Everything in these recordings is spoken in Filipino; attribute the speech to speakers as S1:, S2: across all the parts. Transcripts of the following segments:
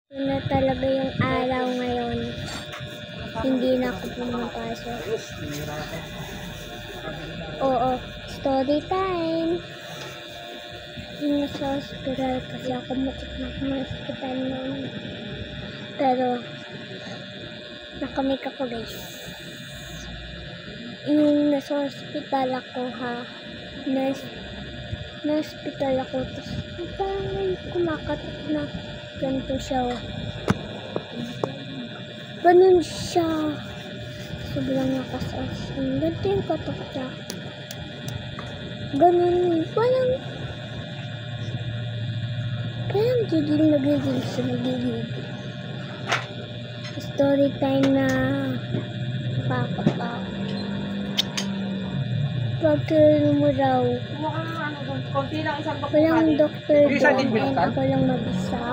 S1: Yun na talaga yung araw ngayon. Hindi na ako pumapasok. Oo, story time. Nasa hospital kasi ako matik na ako ng hospital noon. Pero, nakamake ako guys. Yung nasa hospital ako ha. Na-hospital ako. Tapos, parang may kumakatok na ganito siya. Ganun siya. Sobrang lakas as in. Ganito yung katok niya. Ganun. Parang gigil na gigil siya. Nagigil. Story time na nakakatakot. Pagkano mo raw. Walang doktor doon and ako lang mag-isa.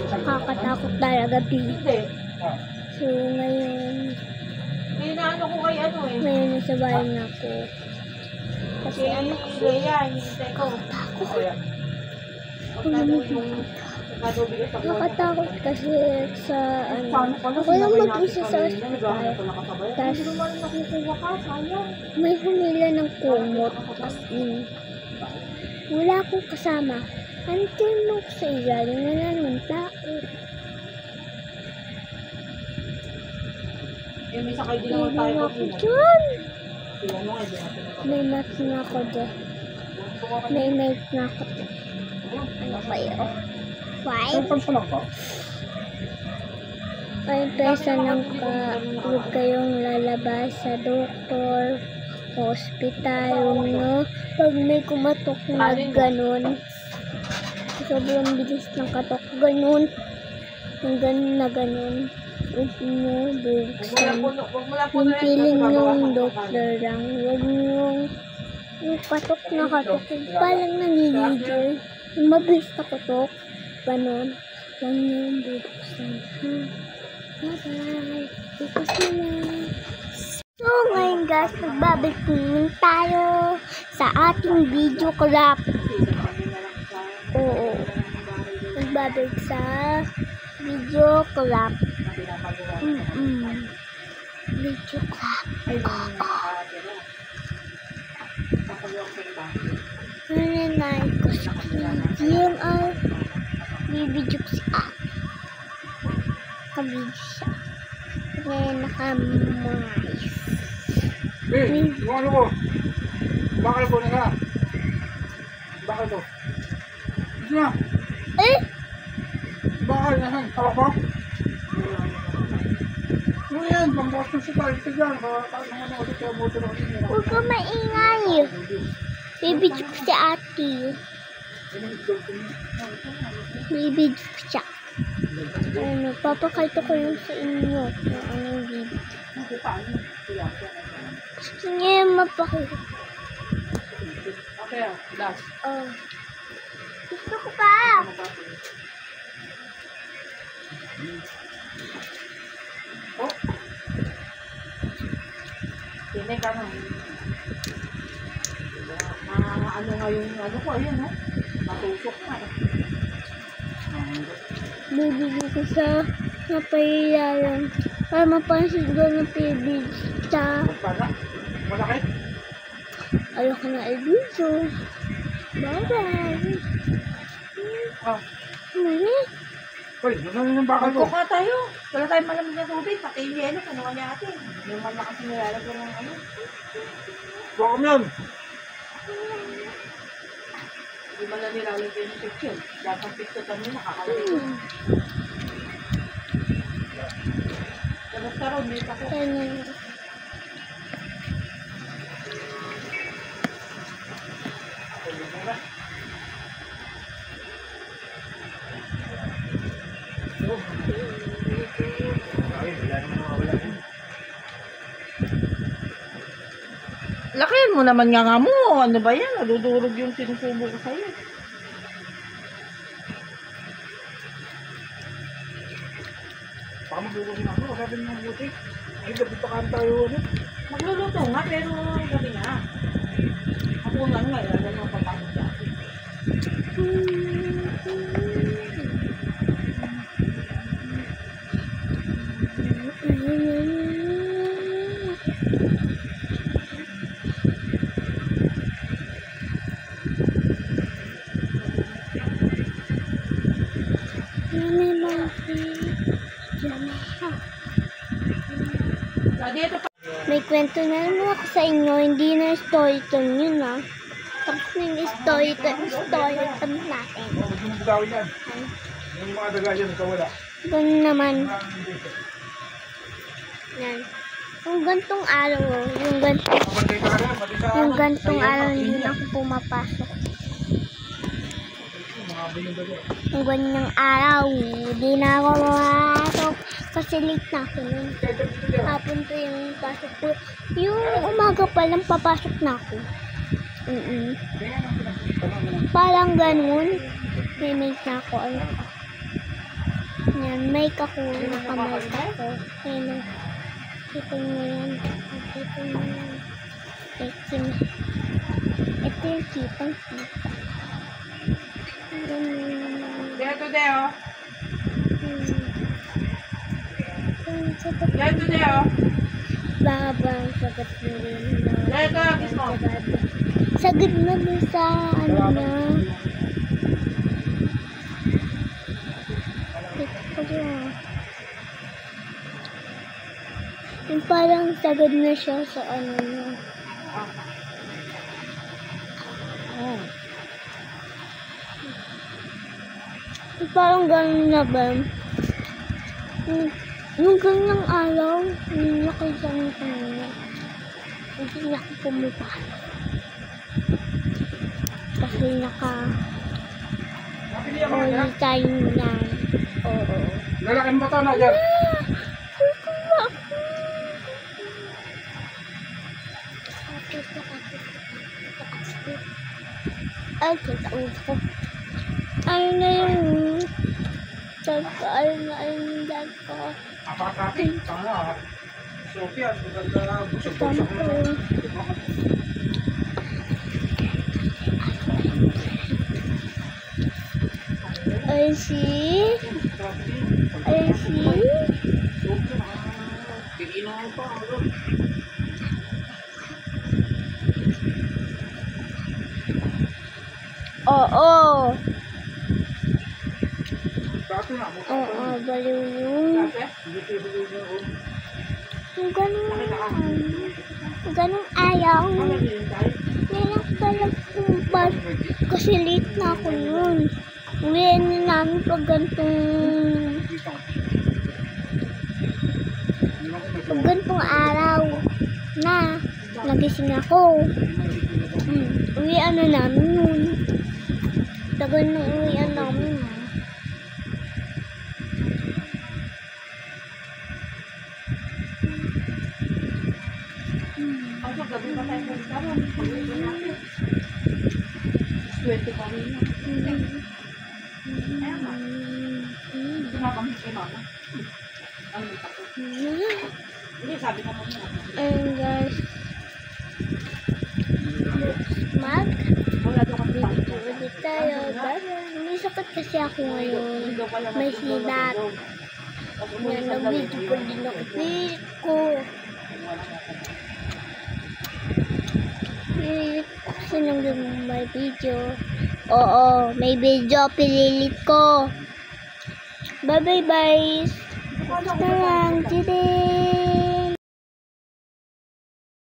S1: Nakakatakot talaga big. So ngayon ngayon nasa bahay na ako. Kasi anak ko nakatakot kasi sa ako lang mag-isa sa hospital. Tapos may humila ng kumot. As in, wala akong kasama. Until nung sa ilalim, wala naman tao.
S2: May sakay din naman tayo
S1: ako dyan. May mat na ako dyan. May night na ako dyan. Ano kayo? 5? Ay, pesa ng huwag kayong lalabas sa doktor, hospital, no? Pag may kumatok na ganun, sobrang bilis ng katok, ganun. Yung ganun na ganun. Huwag nyo buksan. Yung feeling ng doktor lang. Huwag nyo yung katok na katok. Parang nanginigil. Yung mabilis na katok. Ganun. Huwag nyo yung buksan. Bye-bye. Bukas na na. So ngayon guys, magbabalik naman tayo sa ating video collab. Oo. Magbabalik sa video collab. Video collab. Nanay ko sa DMR. Bibidyo ko si ate. Kabidyo siya. Ngayon nakamayos.
S2: yung ano mo? Bakal po na ka? Bakal po? Ito na. Bakal na saan? Tawak mo? Ano yan? Pambukas ng sukal. Ito dyan.
S1: Huwag ka maingay. Bibidyo ko si ate. Bibidyo ko siya. Ano, papakita ko lang sa inyo kung anong video. Gusto niya yung mapakita.
S2: Okay, last.
S1: Oh. Gusto ko pa.
S2: Oh. Tinig ka na. Ano nga yung ano ko, ayun, no? Matusok na eh.
S1: Bibigyan ko sa napahiyayan. Para mapansin ko ng pibig sa
S2: Malaki?
S1: ayoko na i-video. Bye-bye. Mali.
S2: Uy, nasan yung bakal mo?
S3: Kukuha tayo. Wala tayong malamig na tubig. Pati yung yelo, kinuha niya atin. Yung man na kasi nilalagyan ng ano.
S2: Bakal mo yan?
S3: Hindi man na nilalagyan yung picture. Dapat ang picture kami nakakalagay. Tapos karoon, may tako.
S1: Ganyan.
S3: Lakihan mo naman nga mo. Ano ba yan? Nadudurog yung sinusubo ko sa'yo.
S2: Baka magluluto na ako. Sabi niyo mabuti. Ay, gabi pa kan tayo.
S3: Magluluto nga, pero gabi na. Hapunan nga, ilalagay mo papasok sa atin.
S1: may monkey.
S3: Dito pa.
S1: May kwento na naman ako sa inyo, hindi na story time yun Tapos na yung story time natin.
S2: Huwag mo butawin yan. Yung mga daga yan, nagkawala.
S1: Ganun naman. Yan. Yung gantong araw, yung gantong araw hindi na ako pumapasok. Yung ganyang araw, hindi na ako pumapasok. Kasi late na ako nun. Hapon to yung pasok ko. Yung umaga pa lang papasok na ako. Parang ganun. May mic na ako. Yan, mic ako. Naka-mic ako. Yan. Kita nyo yan. Kita nyo yan. Ito yung kitang kita.
S3: Dito, Deo. Dito, Deo.
S1: Babang sagot mo rin.
S3: Dito, kiss mo.
S1: Sagot na din sa ano na. Yung parang sagad na siya sa ano na. Yung parang gano'n na ba? Yung ganyang araw, yung nakita mo kanina. Hindi na ako pumapasok. Kasi all time na. Oo.
S2: Lalaki mo to na dyan.
S1: Ay, kita upo. Ayun na yung ayun na yung dad ko.
S2: Apat-apat. Sana. Sophia, maganda busog-busog mo.
S1: Ayun si Oo, baliw yun. Yung ganun ayaw. Ngayon talagang pumpal. Kasi late na ako nun. Uwihan na namin pag gantong araw na nagising ako. Uwihan na namin nun. Tagal na uwihan namin.
S3: Gabi pa tayo magkaroon. Swerte pa rin yun. Ayan na. Sinabang kay mama. Ano yung tako? Hindi, sabi naman niya.
S1: Ayun guys. Mag-video ulit tayo. May sakit kasi ako ngayon. May sinat. Yan, nag-video ko din ako. Pilit ko. Kasi nang may video. Oo, may video. Pililit ko. Bye bye bye. Na lang. Tide.